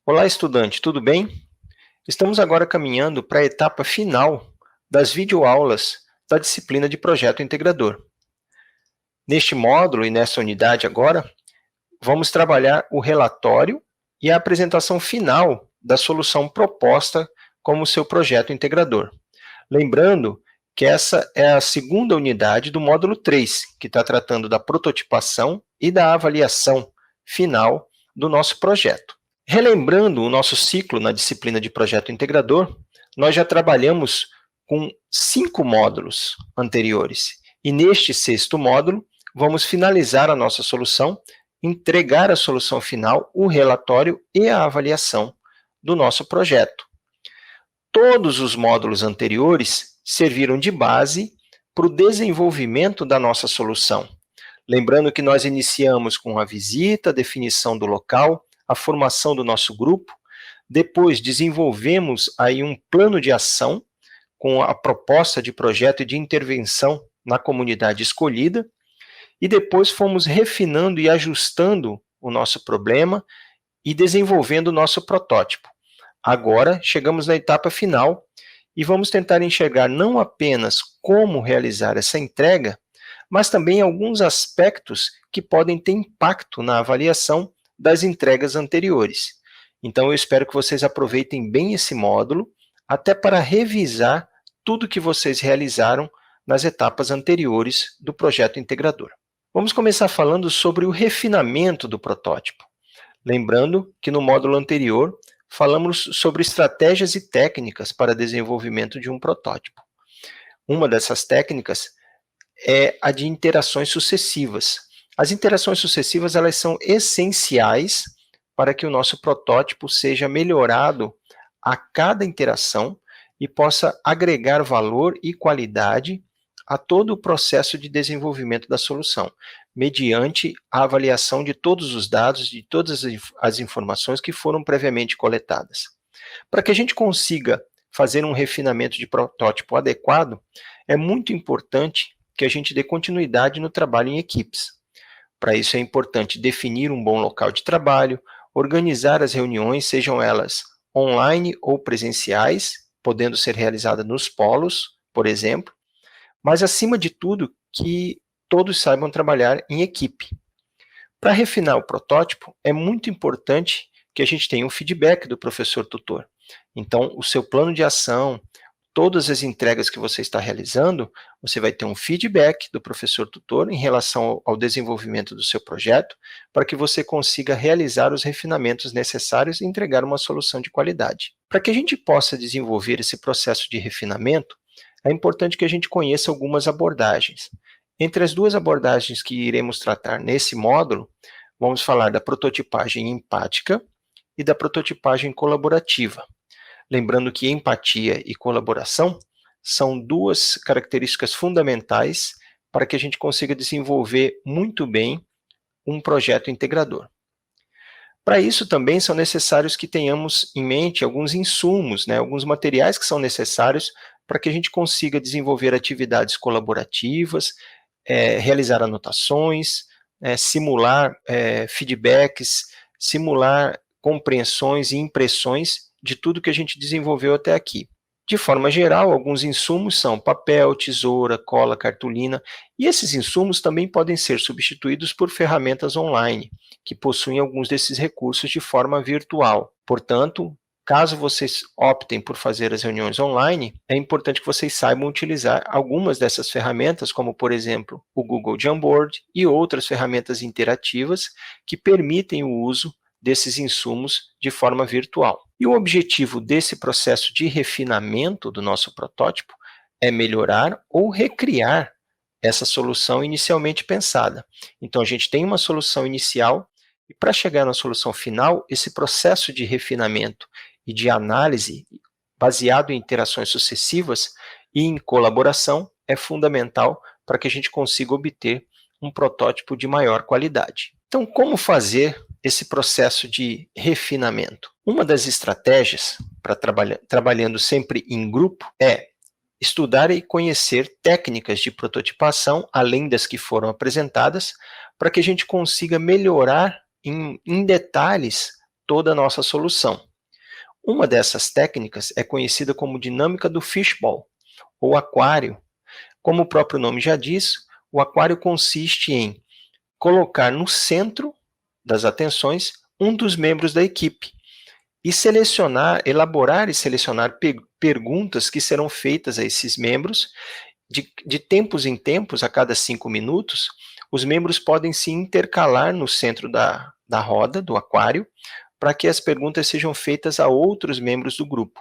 Olá, estudante, tudo bem? Estamos agora caminhando para a etapa final das videoaulas da disciplina de Projeto Integrador. Neste módulo e nessa unidade agora, vamos trabalhar o relatório e a apresentação final da solução proposta como seu projeto integrador. Lembrando que essa é a segunda unidade do módulo 3, que está tratando da prototipação e da avaliação final do nosso projeto. Relembrando o nosso ciclo na disciplina de projeto integrador, nós já trabalhamos com 5 módulos anteriores. E neste 6º módulo, vamos finalizar a nossa solução, entregar a solução final, o relatório e a avaliação do nosso projeto. Todos os módulos anteriores serviram de base para o desenvolvimento da nossa solução. Lembrando que nós iniciamos com a visita, a definição do local, a formação do nosso grupo, depois desenvolvemos aí um plano de ação com a proposta de projeto e de intervenção na comunidade escolhida, e depois fomos refinando e ajustando o nosso problema e desenvolvendo o nosso protótipo. Agora chegamos na etapa final e vamos tentar enxergar não apenas como realizar essa entrega, mas também alguns aspectos que podem ter impacto na avaliação das entregas anteriores. Então, eu espero que vocês aproveitem bem esse módulo, até para revisar tudo que vocês realizaram nas etapas anteriores do projeto integrador. Vamos começar falando sobre o refinamento do protótipo. Lembrando que no módulo anterior, falamos sobre estratégias e técnicas para desenvolvimento de um protótipo. Uma dessas técnicas é a de interações sucessivas. As interações sucessivas, elas são essenciais para que o nosso protótipo seja melhorado a cada interação e possa agregar valor e qualidade a todo o processo de desenvolvimento da solução, mediante a avaliação de todos os dados, de todas as informações que foram previamente coletadas. Para que a gente consiga fazer um refinamento de protótipo adequado, é muito importante que a gente dê continuidade no trabalho em equipes. Para isso é importante definir um bom local de trabalho, organizar as reuniões, sejam elas online ou presenciais, podendo ser realizadas nos polos, por exemplo, mas acima de tudo que todos saibam trabalhar em equipe. Para refinar o protótipo, é muito importante que a gente tenha um feedback do professor tutor. Então, o seu plano de ação, todas as entregas que você está realizando, você vai ter um feedback do professor tutor em relação ao desenvolvimento do seu projeto, para que você consiga realizar os refinamentos necessários e entregar uma solução de qualidade. Para que a gente possa desenvolver esse processo de refinamento, é importante que a gente conheça algumas abordagens. Entre as duas abordagens que iremos tratar nesse módulo, vamos falar da prototipagem empática e da prototipagem colaborativa. Lembrando que empatia e colaboração são duas características fundamentais para que a gente consiga desenvolver muito bem um projeto integrador. Para isso também são necessários que tenhamos em mente alguns insumos, alguns materiais que são necessários para que a gente consiga desenvolver atividades colaborativas, realizar anotações, simular feedbacks, simular compreensões e impressões de tudo que a gente desenvolveu até aqui. De forma geral, alguns insumos são papel, tesoura, cola, cartolina, e esses insumos também podem ser substituídos por ferramentas online, que possuem alguns desses recursos de forma virtual. Portanto, caso vocês optem por fazer as reuniões online, é importante que vocês saibam utilizar algumas dessas ferramentas, como, por exemplo, o Google Jamboard e outras ferramentas interativas que permitem o uso desses insumos de forma virtual. E o objetivo desse processo de refinamento do nosso protótipo é melhorar ou recriar essa solução inicialmente pensada. Então, a gente tem uma solução inicial e, para chegar na solução final, esse processo de refinamento e de análise baseado em interações sucessivas e em colaboração é fundamental para que a gente consiga obter um protótipo de maior qualidade. Então, como fazer esse processo de refinamento? Uma das estratégias para trabalhando sempre em grupo é estudar e conhecer técnicas de prototipação, além das que foram apresentadas, para que a gente consiga melhorar em detalhes toda a nossa solução. Uma dessas técnicas é conhecida como dinâmica do fishbowl, ou aquário. Como o próprio nome já diz, o aquário consiste em colocar no centro das atenções um dos membros da equipe e elaborar e selecionar perguntas que serão feitas a esses membros. De tempos em tempos, a cada 5 minutos, os membros podem se intercalar no centro da roda, do aquário, para que as perguntas sejam feitas a outros membros do grupo.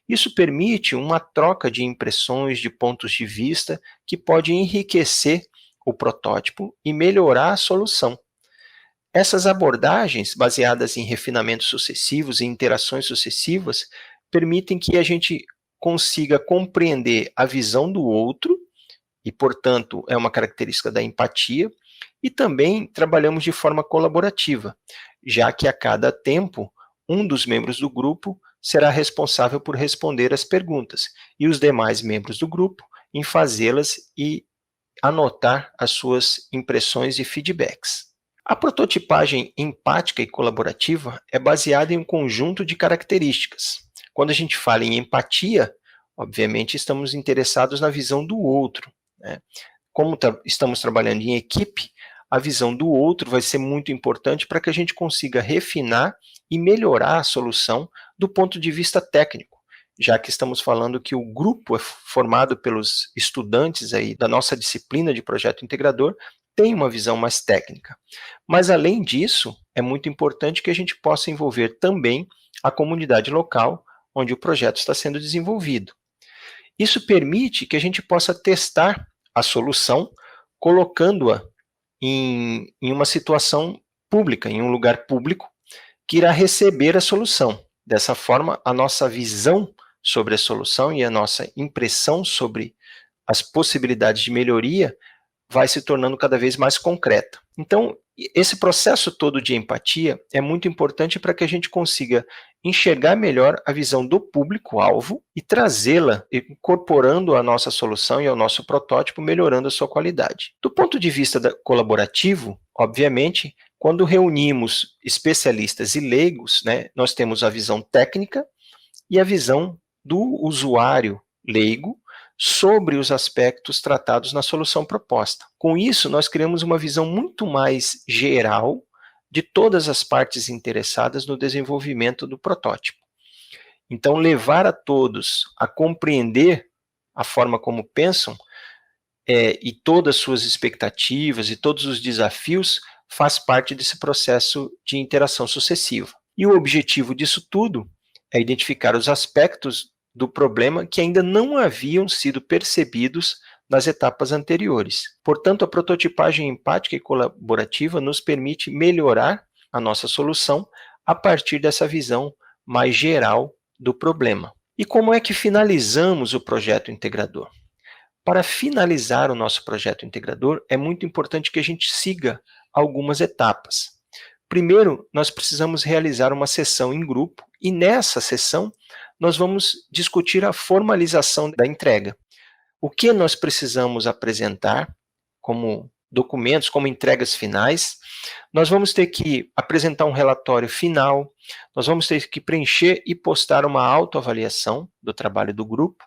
Isso permite uma troca de impressões, de pontos de vista, que pode enriquecer o protótipo e melhorar a solução. Essas abordagens, baseadas em refinamentos sucessivos e interações sucessivas, permitem que a gente consiga compreender a visão do outro, e, portanto, é uma característica da empatia, e também trabalhamos de forma colaborativa, já que a cada tempo, um dos membros do grupo será responsável por responder as perguntas, e os demais membros do grupo em fazê-las e anotar as suas impressões e feedbacks. A prototipagem empática e colaborativa é baseada em um conjunto de características. Quando a gente fala em empatia, obviamente estamos interessados na visão do outro, né? Como estamos trabalhando em equipe, a visão do outro vai ser muito importante para que a gente consiga refinar e melhorar a solução do ponto de vista técnico, já que estamos falando que o grupo é formado pelos estudantes aí da nossa disciplina de projeto integrador, tem uma visão mais técnica. Mas, além disso, é muito importante que a gente possa envolver também a comunidade local onde o projeto está sendo desenvolvido. Isso permite que a gente possa testar a solução, colocando-a em uma situação pública, em um lugar público, que irá receber a solução. Dessa forma, a nossa visão sobre a solução e a nossa impressão sobre as possibilidades de melhoria vai se tornando cada vez mais concreta. Então, esse processo todo de empatia é muito importante para que a gente consiga enxergar melhor a visão do público-alvo e trazê-la, incorporando a nossa solução e ao nosso protótipo, melhorando a sua qualidade. Do ponto de vista colaborativo, obviamente, quando reunimos especialistas e leigos, né, nós temos a visão técnica e a visão do usuário leigo sobre os aspectos tratados na solução proposta. Com isso, nós criamos uma visão muito mais geral de todas as partes interessadas no desenvolvimento do protótipo. Então, levar a todos a compreender a forma como pensam e todas as suas expectativas e todos os desafios faz parte desse processo de interação sucessiva. E o objetivo disso tudo é identificar os aspectos do problema que ainda não haviam sido percebidos nas etapas anteriores. Portanto, a prototipagem empática e colaborativa nos permite melhorar a nossa solução a partir dessa visão mais geral do problema. E como é que finalizamos o projeto integrador? Para finalizar o nosso projeto integrador, é muito importante que a gente siga algumas etapas. Primeiro, nós precisamos realizar uma sessão em grupo, e nessa sessão nós vamos discutir a formalização da entrega. O que nós precisamos apresentar como documentos, como entregas finais. Nós vamos ter que apresentar um relatório final, nós vamos ter que preencher e postar uma autoavaliação do trabalho do grupo,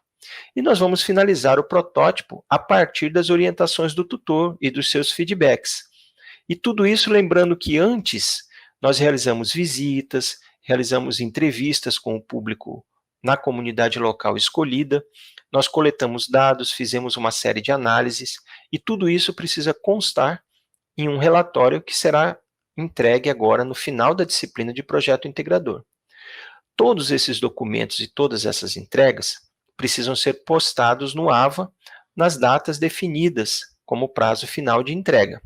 e nós vamos finalizar o protótipo a partir das orientações do tutor e dos seus feedbacks. E tudo isso lembrando que antes nós realizamos visitas, realizamos entrevistas com o público na comunidade local escolhida, nós coletamos dados, fizemos uma série de análises, e tudo isso precisa constar em um relatório que será entregue agora no final da disciplina de projeto integrador. Todos esses documentos e todas essas entregas precisam ser postados no AVA nas datas definidas como prazo final de entrega.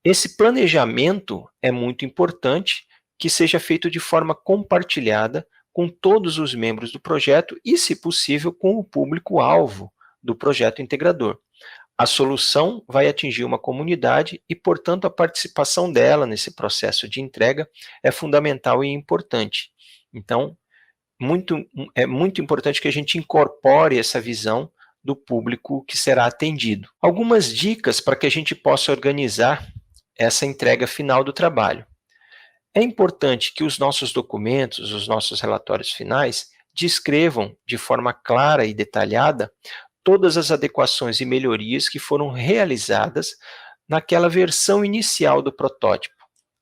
Esse planejamento é muito importante que seja feito de forma compartilhada com todos os membros do projeto e, se possível, com o público-alvo do projeto integrador. A solução vai atingir uma comunidade e, portanto, a participação dela nesse processo de entrega é fundamental e importante. Então, é muito importante que a gente incorpore essa visão do público que será atendido. Algumas dicas para que a gente possa organizar essa entrega final do trabalho. É importante que os nossos documentos, os nossos relatórios finais, descrevam de forma clara e detalhada todas as adequações e melhorias que foram realizadas naquela versão inicial do protótipo,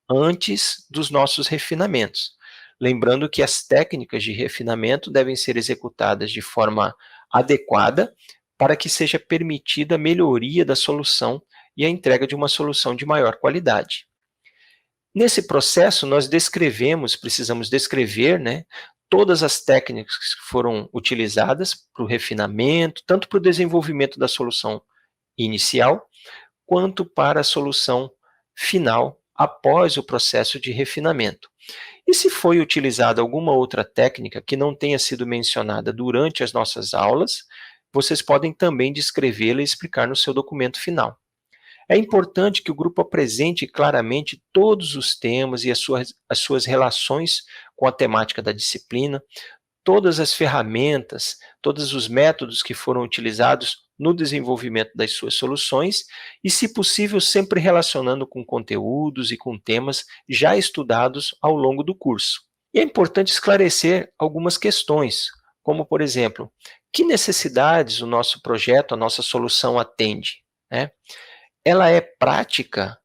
antes dos nossos refinamentos. Lembrando que as técnicas de refinamento devem ser executadas de forma adequada para que seja permitida a melhoria da solução e a entrega de uma solução de maior qualidade. Nesse processo, nós precisamos descrever, né, todas as técnicas que foram utilizadas para o refinamento, tanto para o desenvolvimento da solução inicial, quanto para a solução final após o processo de refinamento. E se foi utilizada alguma outra técnica que não tenha sido mencionada durante as nossas aulas, vocês podem também descrevê-la e explicar no seu documento final. É importante que o grupo apresente claramente todos os temas e as suas relações com a temática da disciplina, todas as ferramentas, todos os métodos que foram utilizados no desenvolvimento das suas soluções e, se possível, sempre relacionando com conteúdos e com temas já estudados ao longo do curso. E é importante esclarecer algumas questões, como, por exemplo, que necessidades o nosso projeto, a nossa solução atende, né? Ela é prática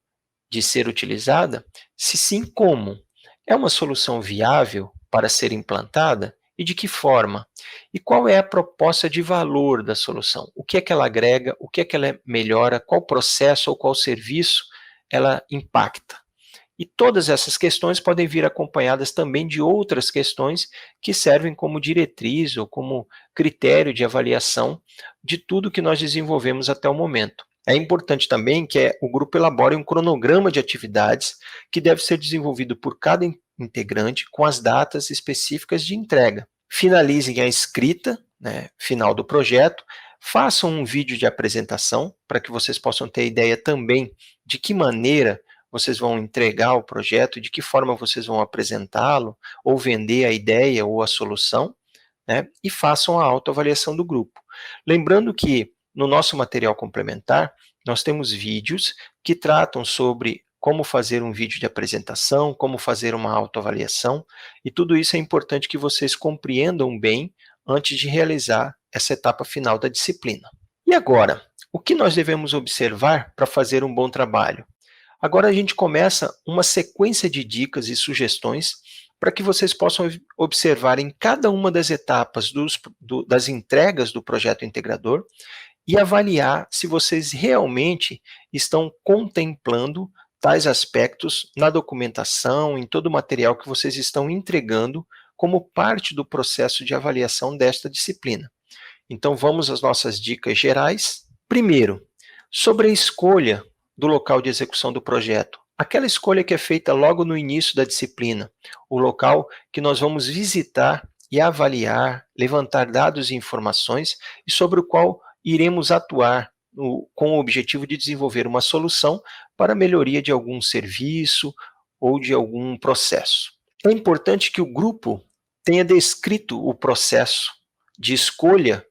de ser utilizada? Se sim, como? É uma solução viável para ser implantada? E de que forma? E qual é a proposta de valor da solução? O que é que ela agrega? O que é que ela melhora? Qual processo ou qual serviço ela impacta? E todas essas questões podem vir acompanhadas também de outras questões que servem como diretriz ou como critério de avaliação de tudo que nós desenvolvemos até o momento. É importante também que o grupo elabore um cronograma de atividades que deve ser desenvolvido por cada integrante com as datas específicas de entrega. Finalizem a escrita, né, final do projeto, façam um vídeo de apresentação para que vocês possam ter ideia também de que maneira vocês vão entregar o projeto, de que forma vocês vão apresentá-lo, ou vender a ideia ou a solução, né, e façam a autoavaliação do grupo. Lembrando que no nosso material complementar, nós temos vídeos que tratam sobre como fazer um vídeo de apresentação, como fazer uma autoavaliação, e tudo isso é importante que vocês compreendam bem antes de realizar essa etapa final da disciplina. E agora, o que nós devemos observar para fazer um bom trabalho? Agora a gente começa uma sequência de dicas e sugestões para que vocês possam observar em cada uma das etapas das entregas do projeto integrador e avaliar se vocês realmente estão contemplando tais aspectos na documentação, em todo o material que vocês estão entregando como parte do processo de avaliação desta disciplina. Então vamos às nossas dicas gerais. Primeiro, sobre a escolha do local de execução do projeto. Aquela escolha que é feita logo no início da disciplina, o local que nós vamos visitar e avaliar, levantar dados e informações e sobre o qual iremos atuar com o objetivo de desenvolver uma solução para a melhoria de algum serviço ou de algum processo. É importante que o grupo tenha descrito o processo de escolha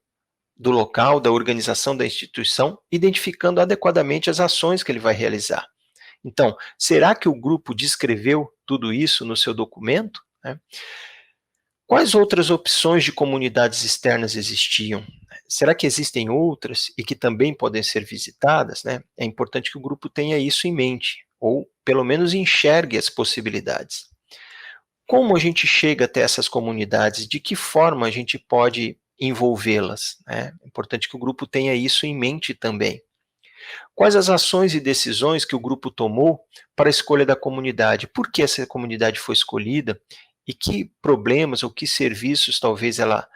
do local, da organização da instituição, identificando adequadamente as ações que ele vai realizar. Então, será que o grupo descreveu tudo isso no seu documento? Quais outras opções de comunidades externas existiam? Será que existem outras e que também podem ser visitadas? É importante que o grupo tenha isso em mente, ou pelo menos enxergue as possibilidades. Como a gente chega até essas comunidades? De que forma a gente pode envolvê-las? É importante que o grupo tenha isso em mente também. Quais as ações e decisões que o grupo tomou para a escolha da comunidade? Por que essa comunidade foi escolhida? E que problemas ou que serviços talvez ela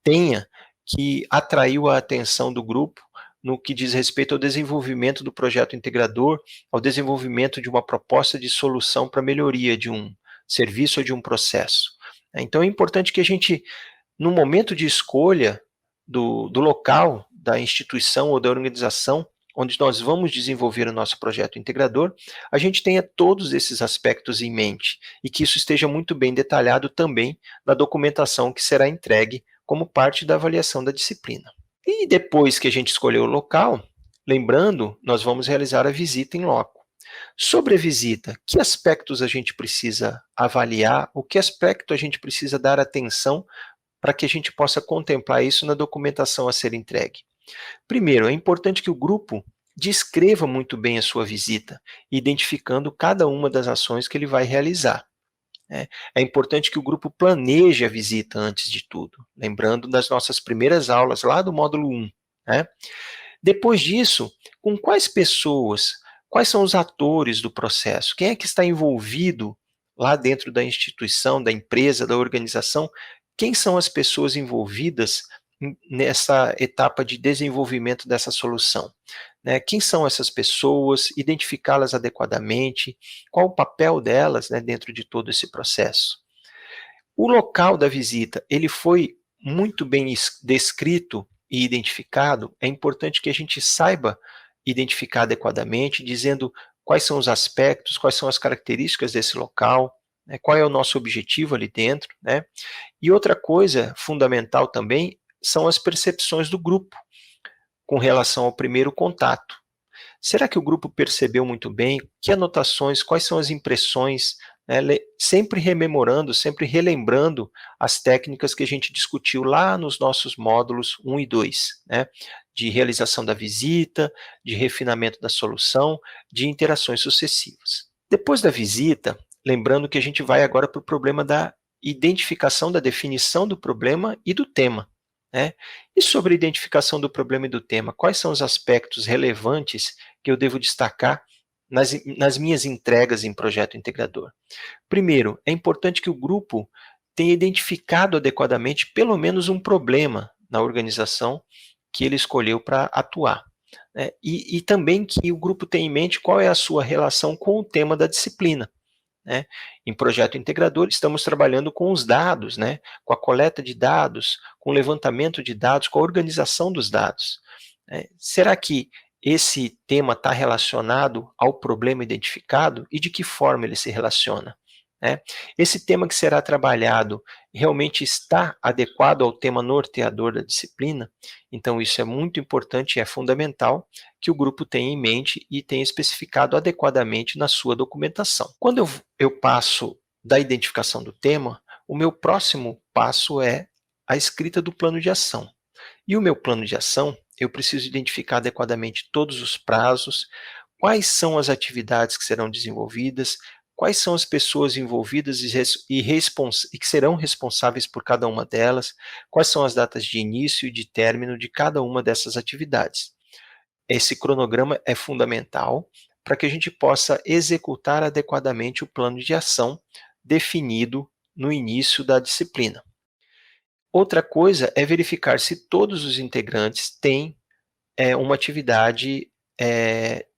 tenha que atraiu a atenção do grupo no que diz respeito ao desenvolvimento do projeto integrador, ao desenvolvimento de uma proposta de solução para melhoria de um serviço ou de um processo. Então é importante que a gente, no momento de escolha do local, da instituição ou da organização onde nós vamos desenvolver o nosso projeto integrador, a gente tenha todos esses aspectos em mente e que isso esteja muito bem detalhado também na documentação que será entregue como parte da avaliação da disciplina. E depois que a gente escolheu o local, lembrando, nós vamos realizar a visita em loco. Sobre a visita, que aspectos a gente precisa avaliar, o que aspecto a gente precisa dar atenção para que a gente possa contemplar isso na documentação a ser entregue? Primeiro, é importante que o grupo descreva muito bem a sua visita, identificando cada uma das ações que ele vai realizar, né? É importante que o grupo planeje a visita antes de tudo, lembrando das nossas primeiras aulas lá do módulo 1, né? Depois disso, com quais pessoas, quais são os atores do processo? Quem é que está envolvido lá dentro da instituição, da empresa, da organização? Quem são as pessoas envolvidas nessa etapa de desenvolvimento dessa solução? Né? Quem são essas pessoas? Identificá-las adequadamente? Qual o papel delas, né, dentro de todo esse processo? O local da visita, ele foi muito bem descrito e identificado. É importante que a gente saiba identificar adequadamente, dizendo quais são os aspectos, quais são as características desse local, né, qual é o nosso objetivo ali dentro, né? E outra coisa fundamental também são as percepções do grupo com relação ao primeiro contato. Será que o grupo percebeu muito bem? Que anotações, quais são as impressões? Né, sempre rememorando, sempre relembrando as técnicas que a gente discutiu lá nos nossos módulos 1 e 2, né, de realização da visita, de refinamento da solução, de interações sucessivas. Depois da visita, lembrando que a gente vai agora para o problema da identificação, da definição do problema e do tema, né? E sobre a identificação do problema e do tema, quais são os aspectos relevantes que eu devo destacar nas minhas entregas em projeto integrador? Primeiro, é importante que o grupo tenha identificado adequadamente pelo menos um problema na organização que ele escolheu para atuar, né? E também que o grupo tenha em mente qual é a sua relação com o tema da disciplina, né? Em projeto integrador, estamos trabalhando com os dados, né? Com a coleta de dados, com o levantamento de dados, com a organização dos dados, né? Será que esse tema está relacionado ao problema identificado e de que forma ele se relaciona, né? Esse tema que será trabalhado realmente está adequado ao tema norteador da disciplina? Então, isso é muito importante e é fundamental que o grupo tenha em mente e tenha especificado adequadamente na sua documentação. Quando eu passo da identificação do tema, o meu próximo passo é a escrita do plano de ação. E o meu plano de ação, eu preciso identificar adequadamente todos os prazos, quais são as atividades que serão desenvolvidas, quais são as pessoas envolvidas e que serão responsáveis por cada uma delas, quais são as datas de início e de término de cada uma dessas atividades. Esse cronograma é fundamental para que a gente possa executar adequadamente o plano de ação definido no início da disciplina. Outra coisa é verificar se todos os integrantes têm uma atividade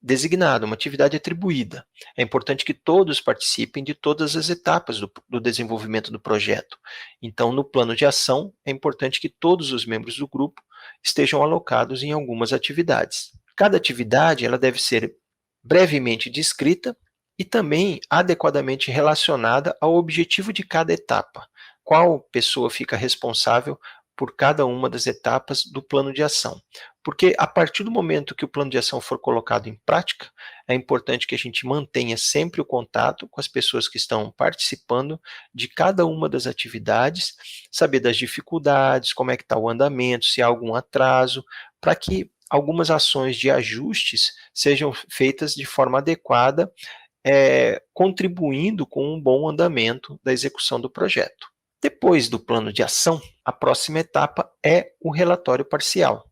designada, uma atividade atribuída. É importante que todos participem de todas as etapas do desenvolvimento do projeto. Então, no plano de ação, é importante que todos os membros do grupo estejam alocados em algumas atividades. Cada atividade ela deve ser brevemente descrita e também adequadamente relacionada ao objetivo de cada etapa. Qual pessoa fica responsável por cada uma das etapas do plano de ação? Porque a partir do momento que o plano de ação for colocado em prática, é importante que a gente mantenha sempre o contato com as pessoas que estão participando de cada uma das atividades, saber das dificuldades, como é que está o andamento, se há algum atraso, para que algumas ações de ajustes sejam feitas de forma adequada, contribuindo com um bom andamento da execução do projeto. Depois do plano de ação, a próxima etapa é o relatório parcial.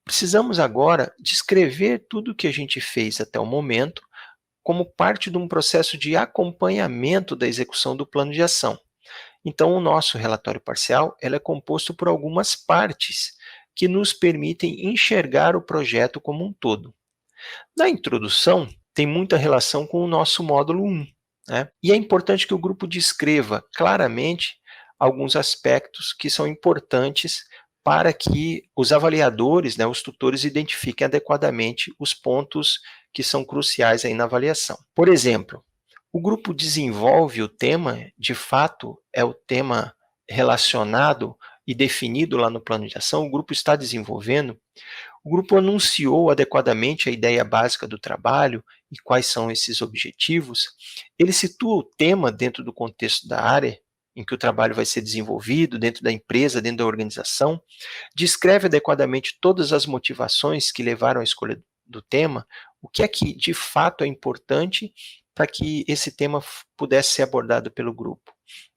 Precisamos agora descrever tudo o que a gente fez até o momento como parte de um processo de acompanhamento da execução do plano de ação. Então, o nosso relatório parcial é composto por algumas partes que nos permitem enxergar o projeto como um todo. Na introdução, tem muita relação com o nosso módulo 1, né? E é importante que o grupo descreva claramente alguns aspectos que são importantes para que os avaliadores, né, os tutores, identifiquem adequadamente os pontos que são cruciais aí na avaliação. Por exemplo, o grupo desenvolve o tema, de fato, é o tema relacionado e definido lá no plano de ação, o grupo está desenvolvendo. O grupo anunciou adequadamente a ideia básica do trabalho e quais são esses objetivos. Ele situa o tema dentro do contexto da área em que o trabalho vai ser desenvolvido, dentro da empresa, dentro da organização, descreve adequadamente todas as motivações que levaram à escolha do tema, o que é que de fato é importante para que esse tema pudesse ser abordado pelo grupo.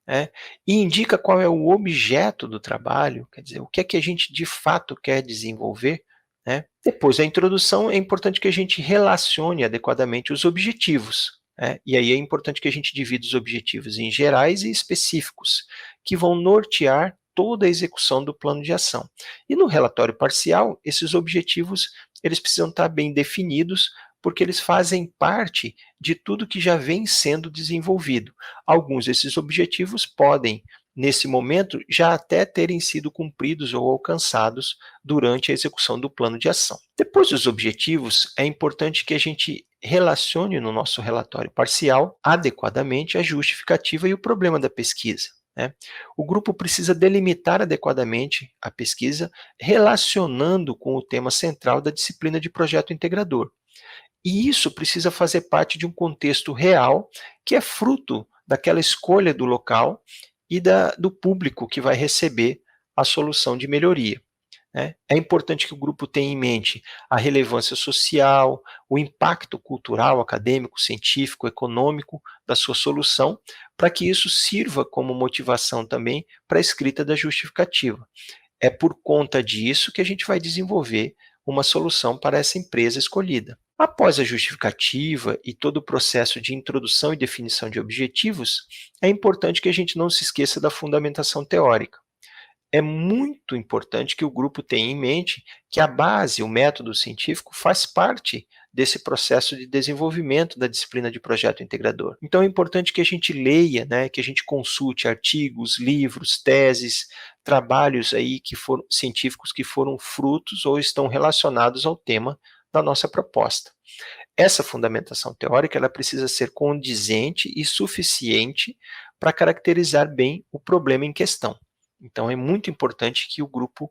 Né? E indica qual é o objeto do trabalho, quer dizer, o que é que a gente de fato quer desenvolver. Né? Depois da introdução, é importante que a gente relacione adequadamente os objetivos. Né? E aí é importante que a gente divida os objetivos em gerais e específicos, que vão nortear toda a execução do plano de ação. E no relatório parcial, esses objetivos eles precisam estar bem definidos, porque eles fazem parte de tudo que já vem sendo desenvolvido. Alguns desses objetivos podem, nesse momento, já até terem sido cumpridos ou alcançados durante a execução do plano de ação. Depois dos objetivos, é importante que a gente relacione no nosso relatório parcial adequadamente a justificativa e o problema da pesquisa. Né? O grupo precisa delimitar adequadamente a pesquisa, relacionando com o tema central da disciplina de projeto integrador. E isso precisa fazer parte de um contexto real, que é fruto daquela escolha do local e do público que vai receber a solução de melhoria. Né? É importante que o grupo tenha em mente a relevância social, o impacto cultural, acadêmico, científico, econômico da sua solução, para que isso sirva como motivação também para a escrita da justificativa. É por conta disso que a gente vai desenvolver uma solução para essa empresa escolhida. Após a justificativa e todo o processo de introdução e definição de objetivos, é importante que a gente não se esqueça da fundamentação teórica. É muito importante que o grupo tenha em mente que a base, o método científico, faz parte desse processo de desenvolvimento da disciplina de projeto integrador. Então é importante que a gente leia, né, que a gente consulte artigos, livros, teses, trabalhos aí científicos que foram frutos ou estão relacionados ao tema da nossa proposta. Essa fundamentação teórica ela precisa ser condizente e suficiente para caracterizar bem o problema em questão. Então, é muito importante que o grupo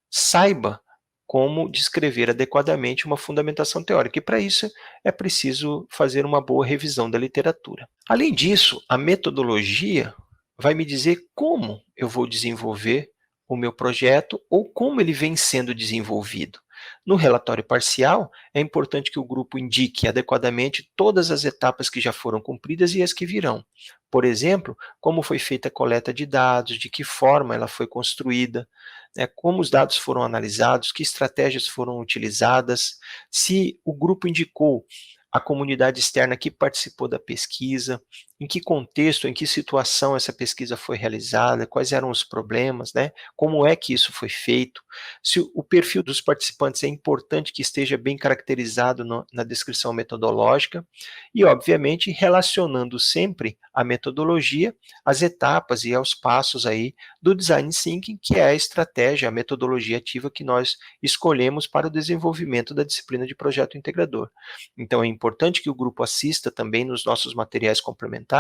saiba como descrever adequadamente uma fundamentação teórica, e para isso é preciso fazer uma boa revisão da literatura. Além disso, a metodologia vai me dizer como eu vou desenvolver o meu projeto ou como ele vem sendo desenvolvido. No relatório parcial, é importante que o grupo indique adequadamente todas as etapas que já foram cumpridas e as que virão. Por exemplo, como foi feita a coleta de dados, de que forma ela foi construída, né, como os dados foram analisados, que estratégias foram utilizadas, se o grupo indicou a comunidade externa que participou da pesquisa, em que contexto, em que situação essa pesquisa foi realizada, quais eram os problemas, né? Como é que isso foi feito, se o perfil dos participantes é importante que esteja bem caracterizado na descrição metodológica e, obviamente, relacionando sempre a metodologia às etapas e aos passos aí do Design Thinking, que é a estratégia, a metodologia ativa que nós escolhemos para o desenvolvimento da disciplina de projeto integrador. Então, é importante que o grupo assista também nos nossos materiais complementares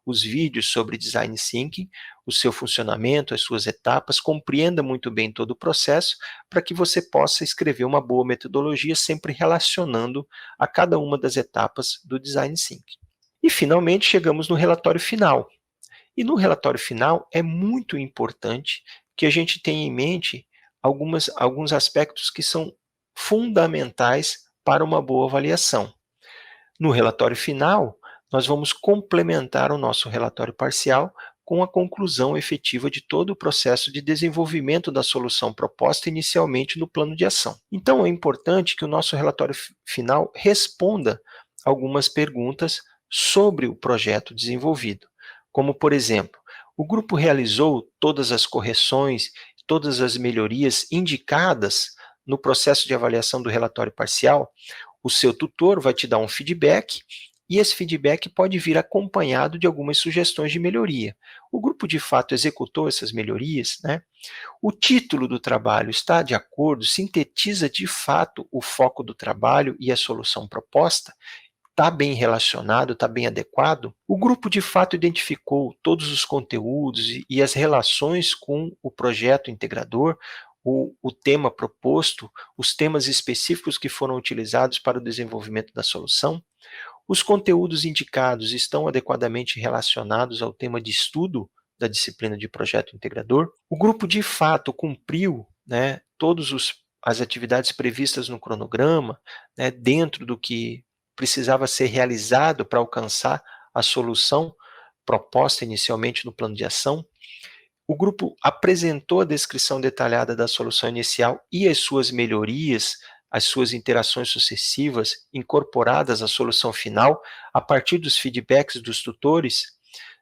os vídeos sobre Design Thinking, o seu funcionamento, as suas etapas, compreenda muito bem todo o processo para que você possa escrever uma boa metodologia sempre relacionando a cada uma das etapas do Design Thinking. E, finalmente, chegamos no relatório final. E no relatório final é muito importante que a gente tenha em mente alguns aspectos que são fundamentais para uma boa avaliação. No relatório final, nós vamos complementar o nosso relatório parcial com a conclusão efetiva de todo o processo de desenvolvimento da solução proposta inicialmente no plano de ação. Então, é importante que o nosso relatório final responda algumas perguntas sobre o projeto desenvolvido, como, por exemplo, o grupo realizou todas as correções, todas as melhorias indicadas no processo de avaliação do relatório parcial? O seu tutor vai te dar um feedback e esse feedback pode vir acompanhado de algumas sugestões de melhoria. O grupo de fato executou essas melhorias, né? O título do trabalho está de acordo, sintetiza de fato o foco do trabalho e a solução proposta? Está bem relacionado, está bem adequado? O grupo de fato identificou todos os conteúdos e as relações com o projeto integrador? o tema proposto, os temas específicos que foram utilizados para o desenvolvimento da solução, os conteúdos indicados estão adequadamente relacionados ao tema de estudo da disciplina de projeto integrador, o grupo de fato cumpriu, né, todas as atividades previstas no cronograma, né, dentro do que precisava ser realizado para alcançar a solução proposta inicialmente no plano de ação. O grupo apresentou a descrição detalhada da solução inicial e as suas melhorias, as suas interações sucessivas incorporadas à solução final, a partir dos feedbacks dos tutores,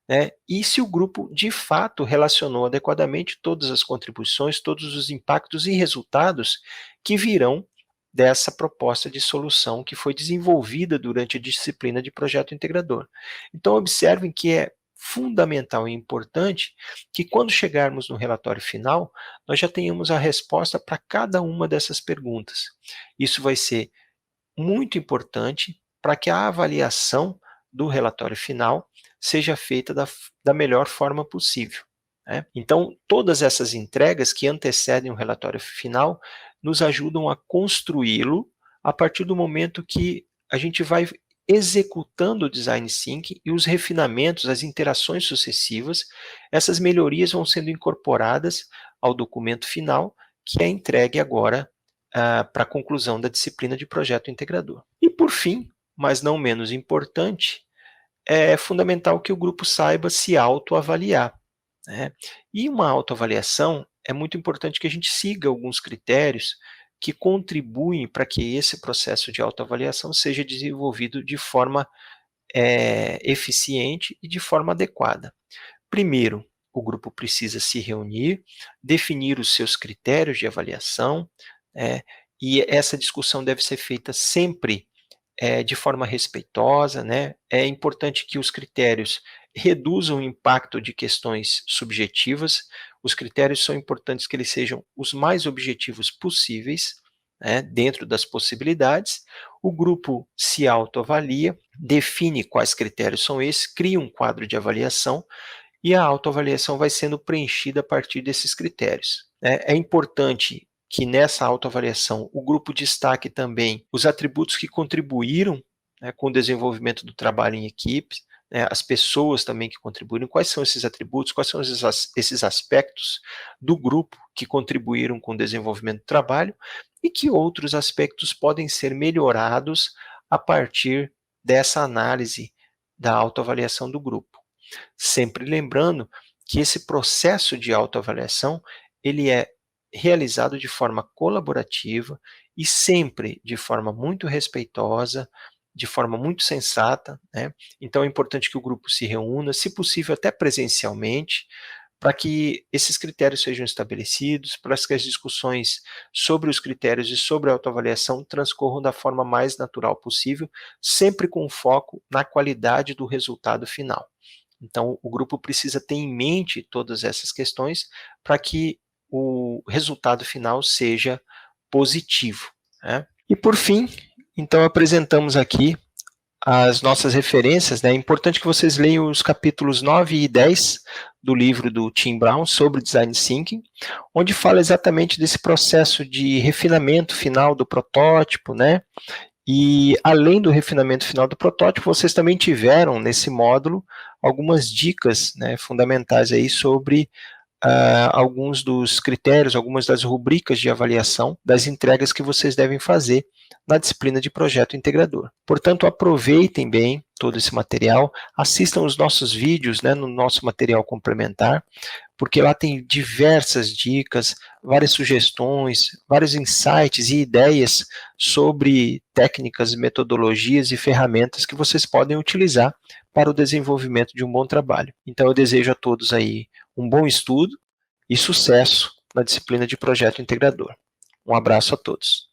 né? E se o grupo de fato relacionou adequadamente todas as contribuições, todos os impactos e resultados que virão dessa proposta de solução que foi desenvolvida durante a disciplina de projeto integrador. Então, observem que é fundamental e importante que, quando chegarmos no relatório final, nós já tenhamos a resposta para cada uma dessas perguntas. Isso vai ser muito importante para que a avaliação do relatório final seja feita da melhor forma possível, né? Então, todas essas entregas que antecedem o relatório final nos ajudam a construí-lo a partir do momento que a gente vai executando o design thinking e os refinamentos, as interações sucessivas, essas melhorias vão sendo incorporadas ao documento final, que é entregue agora para a conclusão da disciplina de projeto integrador. E por fim, mas não menos importante, é fundamental que o grupo saiba se autoavaliar, né? E uma autoavaliação é muito importante que a gente siga alguns critérios que contribuem para que esse processo de autoavaliação seja desenvolvido de forma eficiente e de forma adequada. Primeiro, o grupo precisa se reunir, definir os seus critérios de avaliação, e essa discussão deve ser feita sempre de forma respeitosa, né? É importante que os critérios reduzam o impacto de questões subjetivas. Os critérios são importantes que eles sejam os mais objetivos possíveis, né, dentro das possibilidades. O grupo se autoavalia, define quais critérios são esses, cria um quadro de avaliação e a autoavaliação vai sendo preenchida a partir desses critérios. É importante que nessa autoavaliação o grupo destaque também os atributos que contribuíram, né, com o desenvolvimento do trabalho em equipe, né, as pessoas também que contribuíram, quais são esses atributos, quais são esses aspectos do grupo que contribuíram com o desenvolvimento do trabalho e que outros aspectos podem ser melhorados a partir dessa análise da autoavaliação do grupo. Sempre lembrando que esse processo de autoavaliação ele é realizado de forma colaborativa e sempre de forma muito respeitosa, de forma muito sensata, né? Então é importante que o grupo se reúna, se possível até presencialmente, para que esses critérios sejam estabelecidos, para que as discussões sobre os critérios e sobre a autoavaliação transcorram da forma mais natural possível, sempre com foco na qualidade do resultado final. Então, o grupo precisa ter em mente todas essas questões para que o resultado final seja positivo, né? E por fim, então apresentamos aqui as nossas referências, né? É importante que vocês leiam os capítulos 9 e 10 do livro do Tim Brown sobre Design Thinking, onde fala exatamente desse processo de refinamento final do protótipo, né? E além do refinamento final do protótipo, vocês também tiveram nesse módulo algumas dicas, né, fundamentais aí sobre alguns dos critérios, algumas das rubricas de avaliação das entregas que vocês devem fazer na disciplina de projeto integrador. Portanto, aproveitem bem todo esse material, assistam os nossos vídeos, né, no nosso material complementar, porque lá tem diversas dicas, várias sugestões, vários insights e ideias sobre técnicas, metodologias e ferramentas que vocês podem utilizar para o desenvolvimento de um bom trabalho. Então, eu desejo a todos aí um bom estudo e sucesso na disciplina de projeto integrador. Um abraço a todos.